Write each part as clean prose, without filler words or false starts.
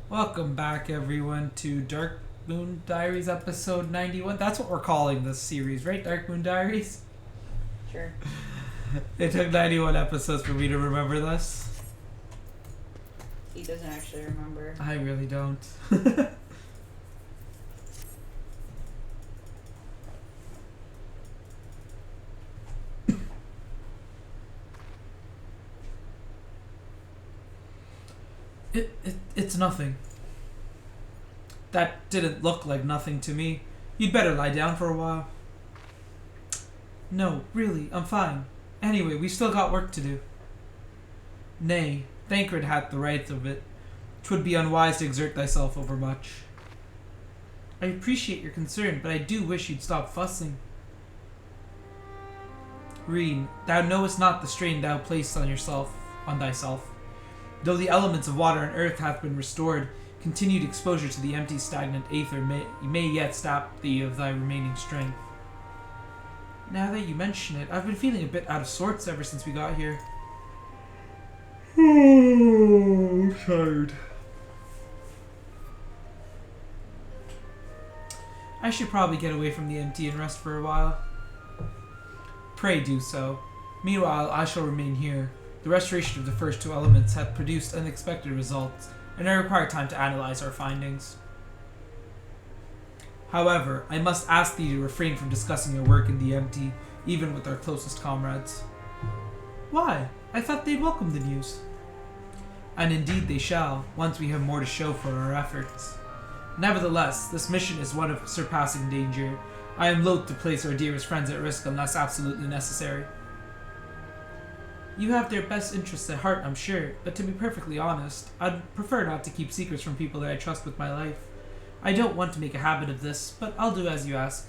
Welcome back, everyone, to Darkmoon Diaries episode 91. That's what we're calling this series, right? Darkmoon Diaries? Sure. It took 91 episodes for me to remember this. He doesn't actually remember. I really don't. It's nothing. That didn't look like nothing to me. You'd better lie down for a while. No, really, I'm fine. Anyway, we've still got work to do. Nay, Thancred hath the right of it. 'Twould be unwise to exert thyself overmuch. I appreciate your concern, but I do wish you'd stop fussing. Reen, thou knowest not the strain thou placed on thyself. Though the elements of water and earth hath been restored, continued exposure to the empty, stagnant aether may yet sap thee of thy remaining strength. Now that you mention it, I've been feeling a bit out of sorts ever since we got here. I'm tired. I should probably get away from the MT and rest for a while. Pray do so. Meanwhile, I shall remain here. The restoration of the first two elements hath produced unexpected results, and I require time to analyze our findings. However, I must ask thee to refrain from discussing your work in the MT, even with our closest comrades. Why? I thought they'd welcome the news. And indeed they shall, once we have more to show for our efforts. Nevertheless, this mission is one of surpassing danger. I am loath to place our dearest friends at risk unless absolutely necessary. You have their best interests at heart, I'm sure, but to be perfectly honest, I'd prefer not to keep secrets from people that I trust with my life. I don't want to make a habit of this, but I'll do as you ask.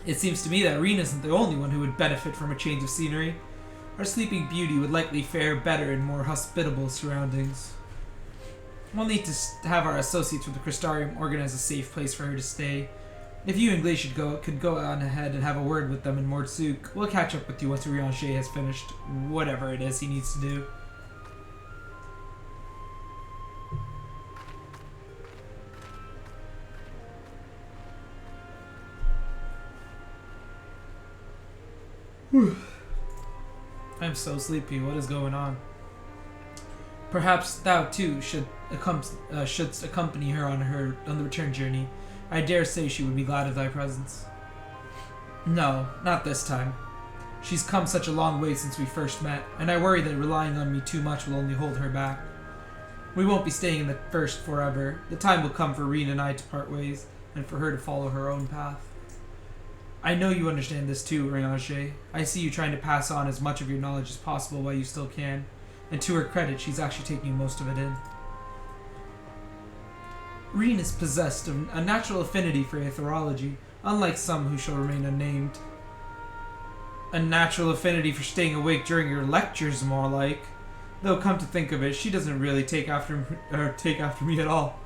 It seems to me that Reen isn't the only one who would benefit from a change of scenery. Our sleeping beauty would likely fare better in more hospitable surroundings. We'll need to have our associates with the Crystarium organize a safe place for her to stay. If you and Glacier could go on ahead and have a word with them in Mordsuk, we'll catch up with you once Rianger has finished whatever it is he needs to do. I'm so sleepy. What is going on? Perhaps thou too shouldst accompany her on the return journey. I dare say she would be glad of thy presence. No, not this time. She's come such a long way since we first met, and I worry that relying on me too much will only hold her back. We won't be staying in the first forever. The time will come for Reen and I to part ways, and for her to follow her own path. I know you understand this too, Rianger. I see you trying to pass on as much of your knowledge as possible while you still can. And to her credit, she's actually taking most of it in. Reen is possessed of a natural affinity for aetherology, unlike some who shall remain unnamed. A natural affinity for staying awake during your lectures, more like. Though come to think of it, she doesn't really take after me at all.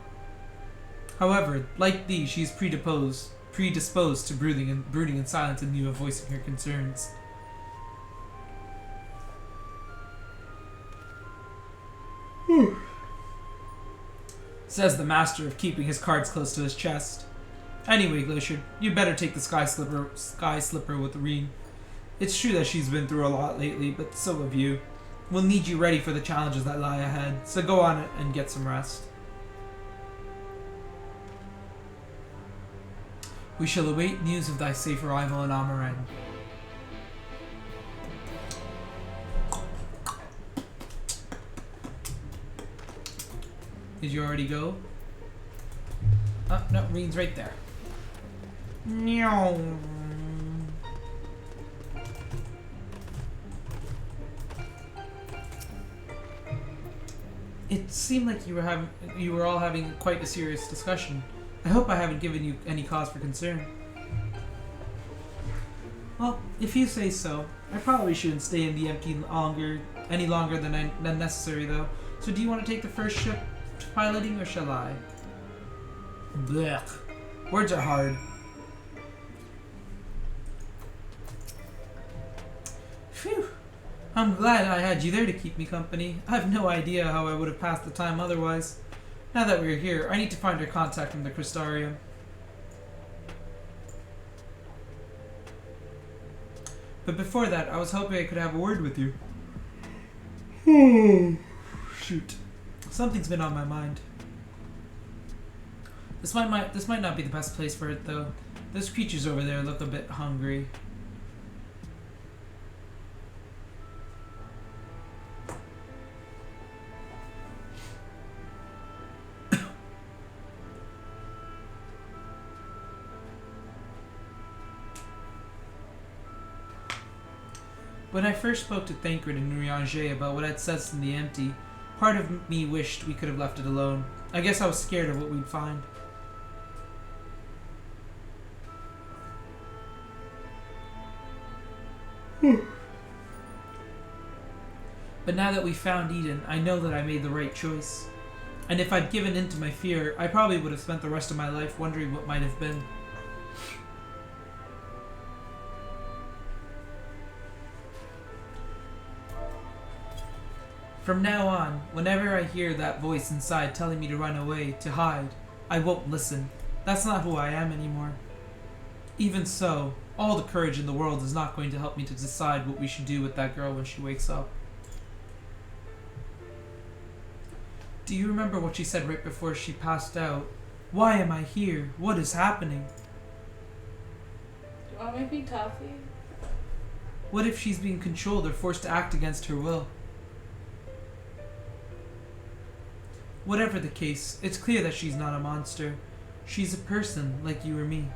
However, like thee, she's predisposed to brooding in silence in lieu of voicing her concerns. Says the master of keeping his cards close to his chest. Anyway, Glacier, you better take the sky slipper with Reen. It's true that she's been through a lot lately, but so have you. We'll need you ready for the challenges that lie ahead, so go on and get some rest. We shall await news of thy safe arrival in Amaran. Did you already go? Oh, no, Reen's right there. Meow. It seemed like you were all having quite a serious discussion. I hope I haven't given you any cause for concern. Well, if you say so, I probably shouldn't stay in the empty any longer than necessary, though. So do you want to take the first ship to piloting, or shall I? Blech. Words are hard. I'm glad I had you there to keep me company. I have no idea how I would have passed the time otherwise. Now that we're here, I need to find her contact from the Crystarium. But before that, I was hoping I could have a word with you. Shoot. Something's been on my mind. This might not be the best place for it, though. Those creatures over there look a bit hungry. When I first spoke to Thancred and Nurianger about what I'd sensed in the empty, part of me wished we could have left it alone. I guess I was scared of what we'd find. But now that we found Eden, I know that I made the right choice. And if I'd given in to my fear, I probably would have spent the rest of my life wondering what might have been. From now on, whenever I hear that voice inside telling me to run away, to hide, I won't listen. That's not who I am anymore. Even so, all the courage in the world is not going to help me to decide what we should do with that girl when she wakes up. Do you remember what she said right before she passed out? Why am I here? What is happening? Do you want me to be toffee? What if she's being controlled or forced to act against her will? Whatever the case, it's clear that she's not a monster. She's a person, like you or me.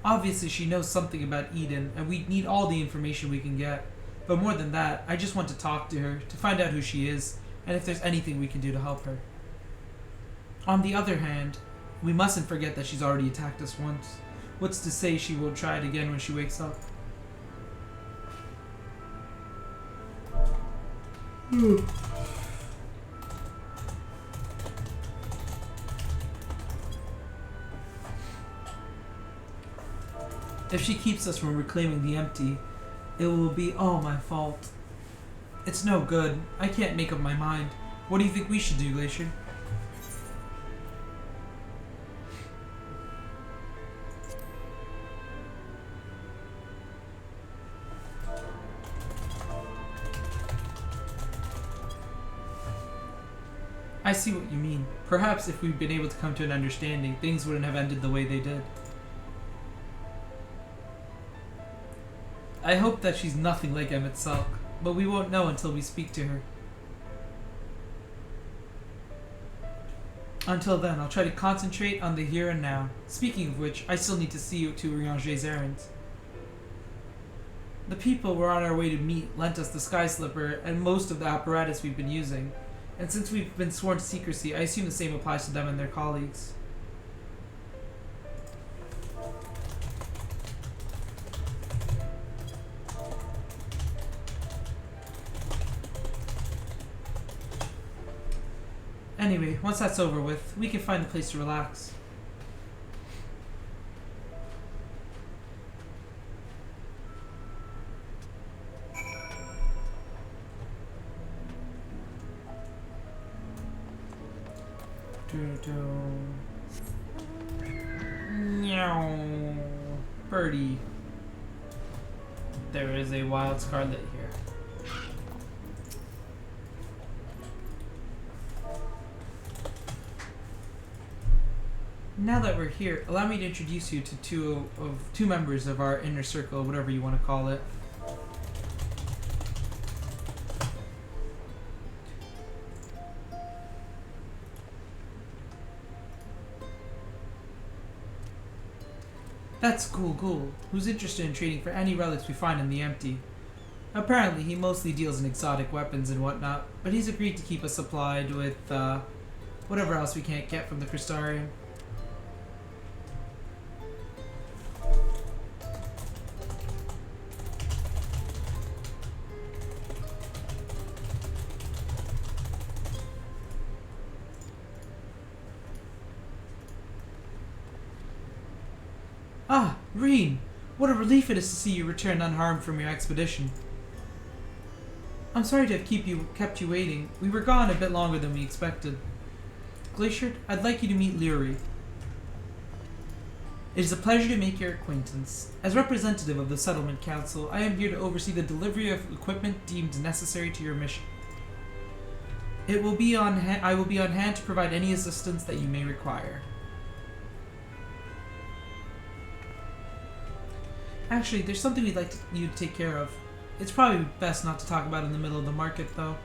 Obviously, she knows something about Eden, and we need all the information we can get. But more than that, I just want to talk to her, to find out who she is, and if there's anything we can do to help her. On the other hand, we mustn't forget that she's already attacked us once. What's to say she won't try it again when she wakes up? If she keeps us from reclaiming the empty, it will be all my fault. It's no good. I can't make up my mind. What do you think we should do, Glacier? I see what you mean. Perhaps if we'd been able to come to an understanding, things wouldn't have ended the way they did. I hope that she's nothing like Emmett Salk, but we won't know until we speak to her. Until then, I'll try to concentrate on the here and now. Speaking of which, I still need to see you to Rianger's errands. The people we're on our way to meet lent us the Sky Slipper and most of the apparatus we've been using, and since we've been sworn to secrecy, I assume the same applies to them and their colleagues. Anyway, once that's over with, we can find a place to relax. Meow. Birdie. There is a wild scarlet here. Now that we're here, allow me to introduce you to two members of our inner circle, whatever you want to call it. That's Ghoul, who's interested in trading for any relics we find in the empty. Apparently, he mostly deals in exotic weapons and whatnot, but he's agreed to keep us supplied with whatever else we can't get from the Crystarium. Ah, Reen! What a relief it is to see you return unharmed from your expedition. I'm sorry to have kept you waiting. We were gone a bit longer than we expected. Glacier, I'd like you to meet Leary. It is a pleasure to make your acquaintance. As representative of the Settlement Council, I am here to oversee the delivery of equipment deemed necessary to your mission. I will be on hand to provide any assistance that you may require. Actually, there's something we'd like you to take care of. It's probably best not to talk about in the middle of the market, though.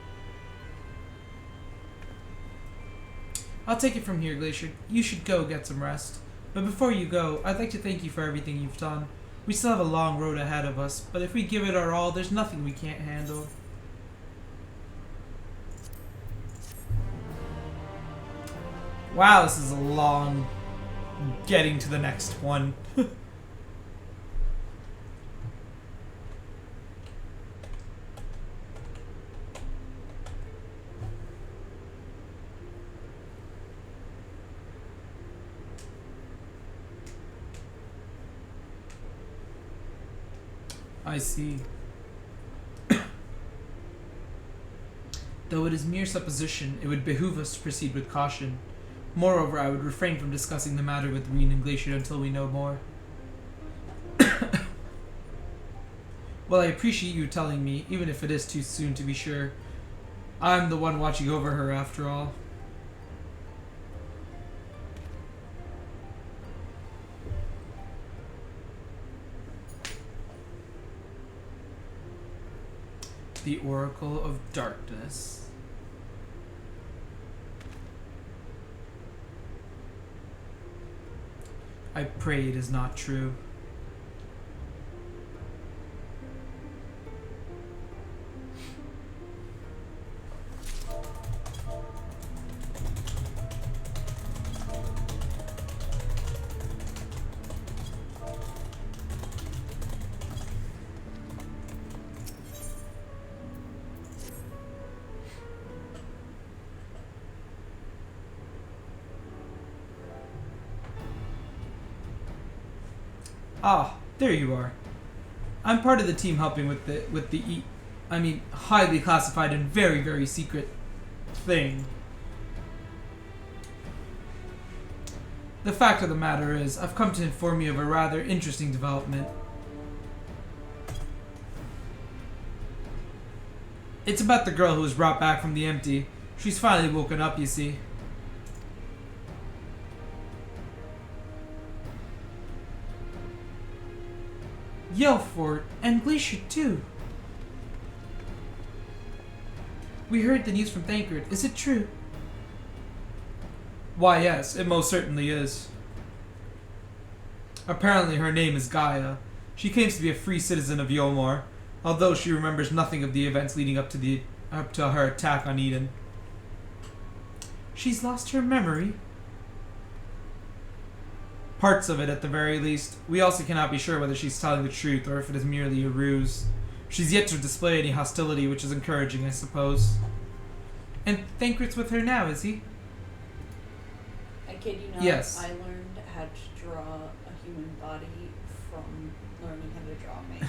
I'll take it from here, Glacier. You should go get some rest. But before you go, I'd like to thank you for everything you've done. We still have a long road ahead of us, but if we give it our all, there's nothing we can't handle. Wow, this is a long getting to the next one. I see. Though it is mere supposition, it would behoove us to proceed with caution. Moreover, I would refrain from discussing the matter with Reen and Glacier until we know more. Well, I appreciate you telling me, even if it is too soon to be sure. I'm the one watching over her, after all. The Oracle of Darkness. I pray it is not true. Ah, there you are. I'm part of the team helping with the highly classified and very, very secret thing. The fact of the matter is, I've come to inform you of a rather interesting development. It's about the girl who was brought back from the empty. She's finally woken up, you see. Yellfort and Glacier too. We heard the news from Thancred. Is it true? Why, yes, it most certainly is. Apparently her name is Gaia. She claims to be a free citizen of Yolmor, although she remembers nothing of the events leading up to her attack on Eden. She's lost her memory? Parts of it, at the very least. We also cannot be sure whether she's telling the truth or if it is merely a ruse. She's yet to display any hostility, which is encouraging, I suppose. And Thancred's with her now, is he? I kid you not. Yes. I learned how to draw a human body from learning how to draw manga.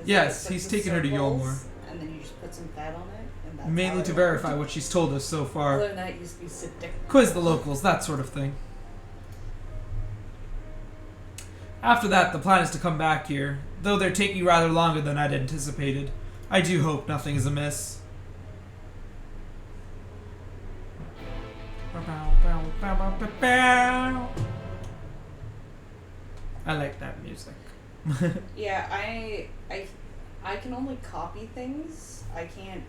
Yes, he's taken her to Yolmor. And then you just put some fat on it. And that's Mainly to verify what she's told us so far. Other than that, it used to be sadistic. Quiz the locals, that sort of thing. After that, the plan is to come back here, though they're taking rather longer than I'd anticipated. I do hope nothing is amiss. I like that music. Yeah, I can only copy things. I can't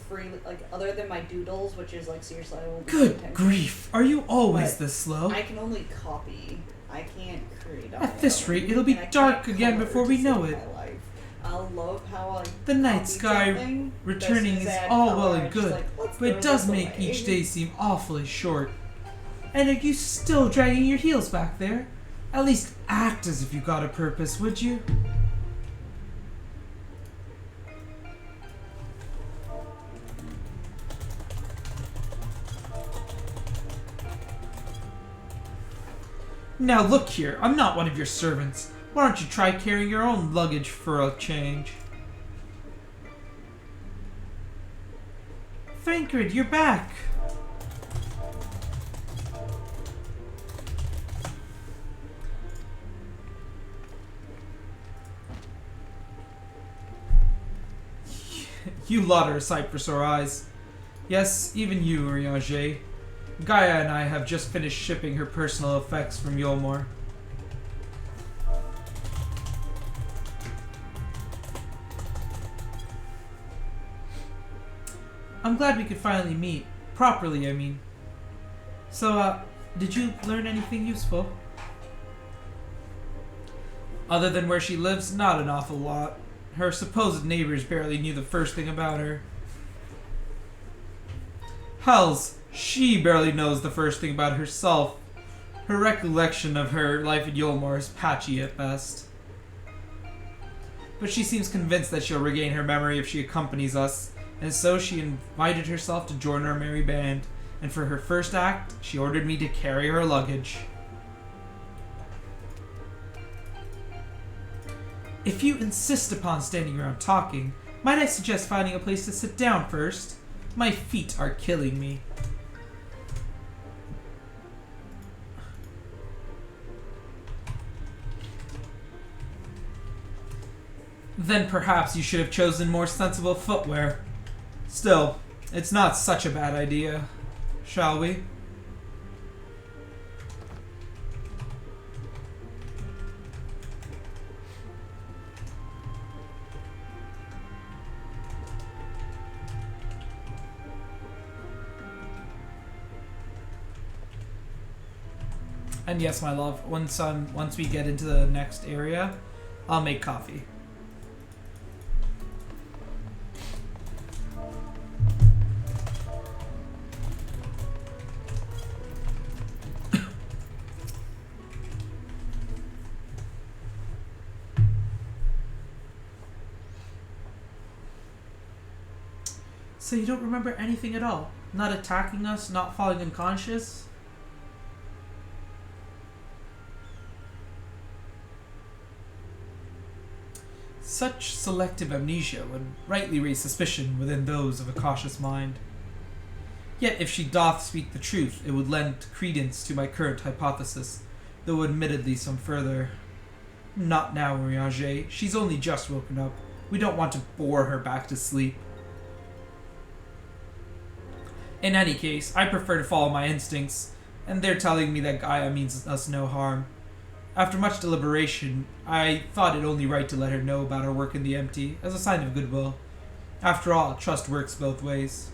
freely, like, other than my doodles, which is like seriously I won't. Good grief! Are you always this slow? I can only copy. I can't create. At this rate, it'll be dark again before we know it. I love how the night sky returning is all well and good, but it does make each day seem awfully short. And are you still dragging your heels back there? At least act as if you got a purpose, would you? Now look here, I'm not one of your servants. Why don't you try carrying your own luggage for a change? Thancred, you're back! You lot are a sight for sore eyes. Yes, even you, Urianger. Gaia and I have just finished shipping her personal effects from Yolmor. I'm glad we could finally meet. Properly, I mean. So, did you learn anything useful? Other than where she lives, not an awful lot. Her supposed neighbors barely knew the first thing about her. Hells, she barely knows the first thing about herself. Her recollection of her life at Yolmor is patchy at best. But she seems convinced that she'll regain her memory if she accompanies us, and so she invited herself to join our merry band, and for her first act, she ordered me to carry her luggage. If you insist upon standing around talking, might I suggest finding a place to sit down first? My feet are killing me. Then perhaps you should have chosen more sensible footwear. Still, it's not such a bad idea, shall we? And yes, my love, once we get into the next area, I'll make coffee. So you don't remember anything at all? Not attacking us, not falling unconscious? Such selective amnesia would rightly raise suspicion within those of a cautious mind. Yet if she doth speak the truth, it would lend credence to my current hypothesis, though admittedly some further. Not now, Urianger. She's only just woken up. We don't want to bore her back to sleep. In any case, I prefer to follow my instincts, and they're telling me that Gaia means us no harm. After much deliberation, I thought it only right to let her know about our work in the empty, as a sign of goodwill. After all, trust works both ways.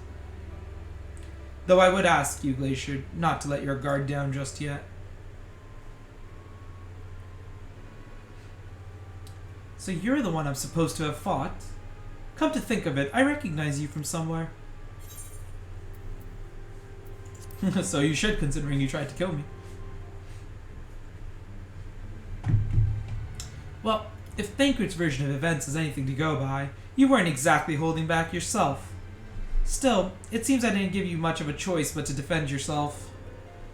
Though I would ask you, Glacier, not to let your guard down just yet. So you're the one I'm supposed to have fought? Come to think of it, I recognize you from somewhere. So you should, considering you tried to kill me. Well, if Thancred's version of events is anything to go by, you weren't exactly holding back yourself. Still, it seems I didn't give you much of a choice but to defend yourself.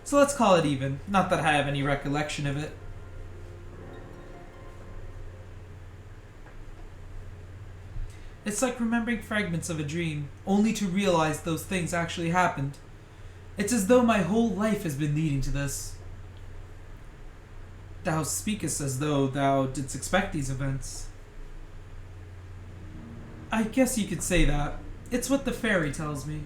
So let's call it even, not that I have any recollection of it. It's like remembering fragments of a dream, only to realize those things actually happened. It's as though my whole life has been leading to this. Thou speakest as though thou didst expect these events. I guess you could say that. It's what the fairy tells me.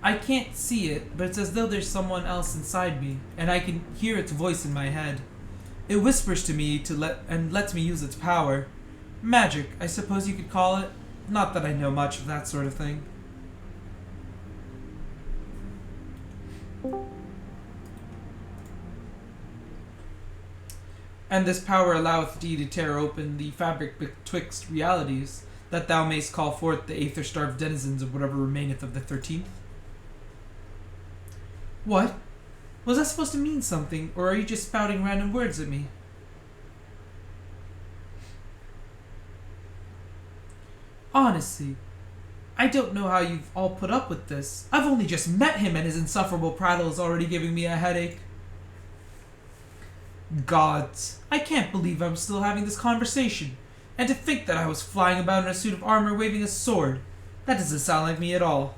I can't see it, but it's as though there's someone else inside me, and I can hear its voice in my head. It whispers to me and lets me use its power. Magic, I suppose you could call it. Not that I know much of that sort of thing. And this power alloweth thee to tear open the fabric betwixt realities, that thou mayst call forth the aether-starved denizens of whatever remaineth of the 13th. What? Was that supposed to mean something, or are you just spouting random words at me? Honestly, I don't know how you've all put up with this. I've only just met him and his insufferable prattle is already giving me a headache. Gods, I can't believe I'm still having this conversation. And to think that I was flying about in a suit of armor waving a sword. That doesn't sound like me at all.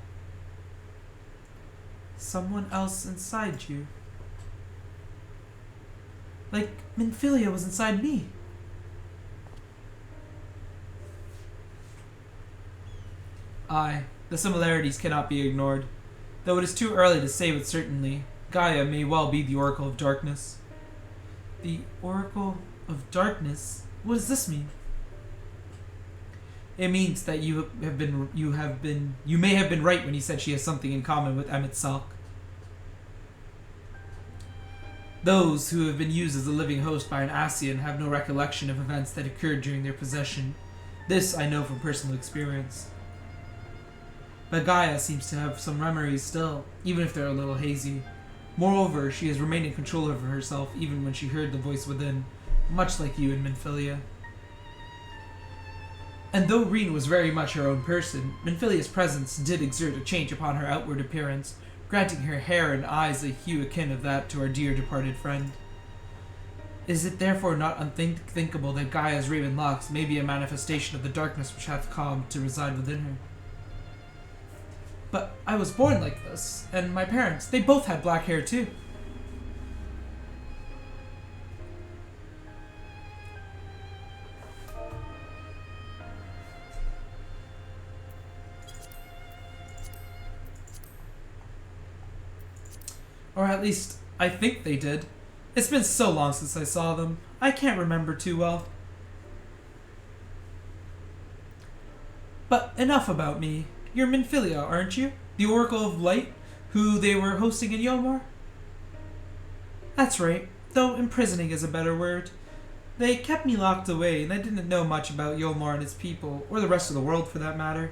Someone else inside you. Like Minfilia was inside me. Aye, the similarities cannot be ignored. Though it is too early to say with certainty, Gaia may well be the Oracle of Darkness. The Oracle of Darkness? What does this mean? It means that you may have been right when you said she has something in common with Emmett Salk. Those who have been used as a living host by an Ascian have no recollection of events that occurred during their possession. This I know from personal experience. But Gaia seems to have some memories still, even if they're a little hazy. Moreover, she has remained in control over herself even when she heard the voice within, much like you in Minfilia. And though Reen was very much her own person, Minfilia's presence did exert a change upon her outward appearance, granting her hair and eyes a hue akin of that to our dear departed friend. Is it therefore not unthinkable that Gaia's raven locks may be a manifestation of the darkness which hath come to reside within her? But I was born like this, and my parents, they both had black hair too. Or at least, I think they did. It's been so long since I saw them. I can't remember too well. But enough about me. You're Minfilia, aren't you? The Oracle of Light, who they were hosting in Yomar? That's right, though imprisoning is a better word. They kept me locked away, and I didn't know much about Yomar and its people, or the rest of the world for that matter.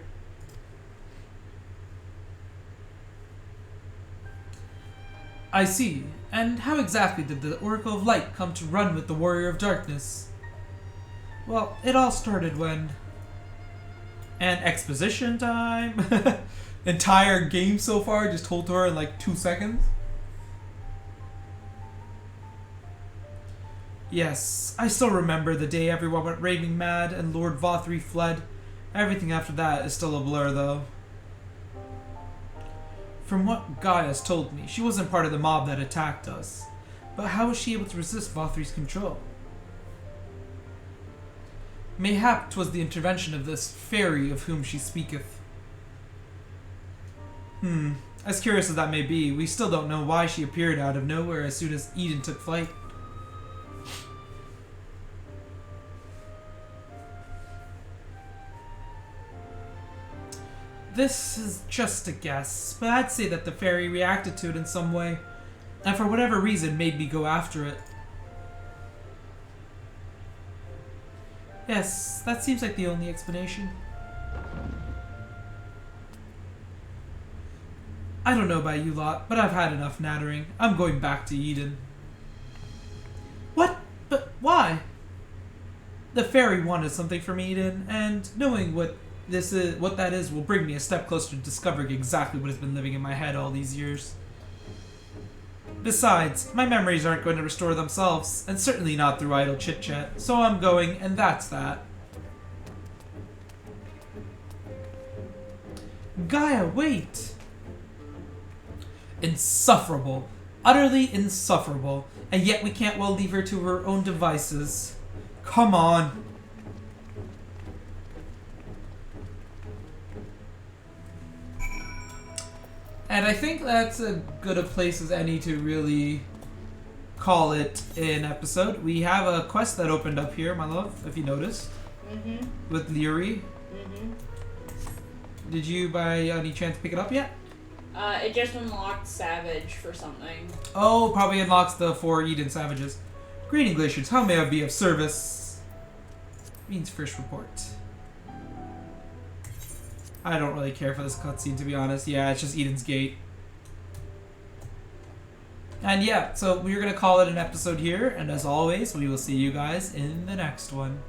I see. And how exactly did the Oracle of Light come to run with the Warrior of Darkness? Well, it all started when... And exposition time? Entire game so far just told to her in like 2 seconds? Yes, I still remember the day everyone went raving mad and Lord Vothri fled. Everything after that is still a blur though. From what Gaia's told me, she wasn't part of the mob that attacked us. But how was she able to resist Vothri's control? Mayhap 'twas the intervention of this fairy of whom she speaketh. As curious as that may be, we still don't know why she appeared out of nowhere as soon as Eden took flight. This is just a guess, but I'd say that the fairy reacted to it in some way, and for whatever reason made me go after it. Yes, that seems like the only explanation. I don't know about you lot, but I've had enough nattering. I'm going back to Eden. What? But why? The fairy wanted something from Eden, and knowing what that is will bring me a step closer to discovering exactly what has been living in my head all these years. Besides, my memories aren't going to restore themselves, and certainly not through idle chit-chat, so I'm going, and that's that. Gaia, wait! Insufferable. Utterly insufferable. And yet we can't well leave her to her own devices. Come on. And I think that's as good a place as any to really call it an episode. We have a quest that opened up here, my love, if you noticed. With Leary. Did you by any chance pick it up yet? It just unlocked Savage for something. Oh, probably unlocks the 4 Eden Savages. Greeting, Glaciers. How may I be of service? Means first report. I don't really care for this cutscene, to be honest. Yeah, it's just Eden's Gate. And yeah, so we're going to call it an episode here. And as always, we will see you guys in the next one.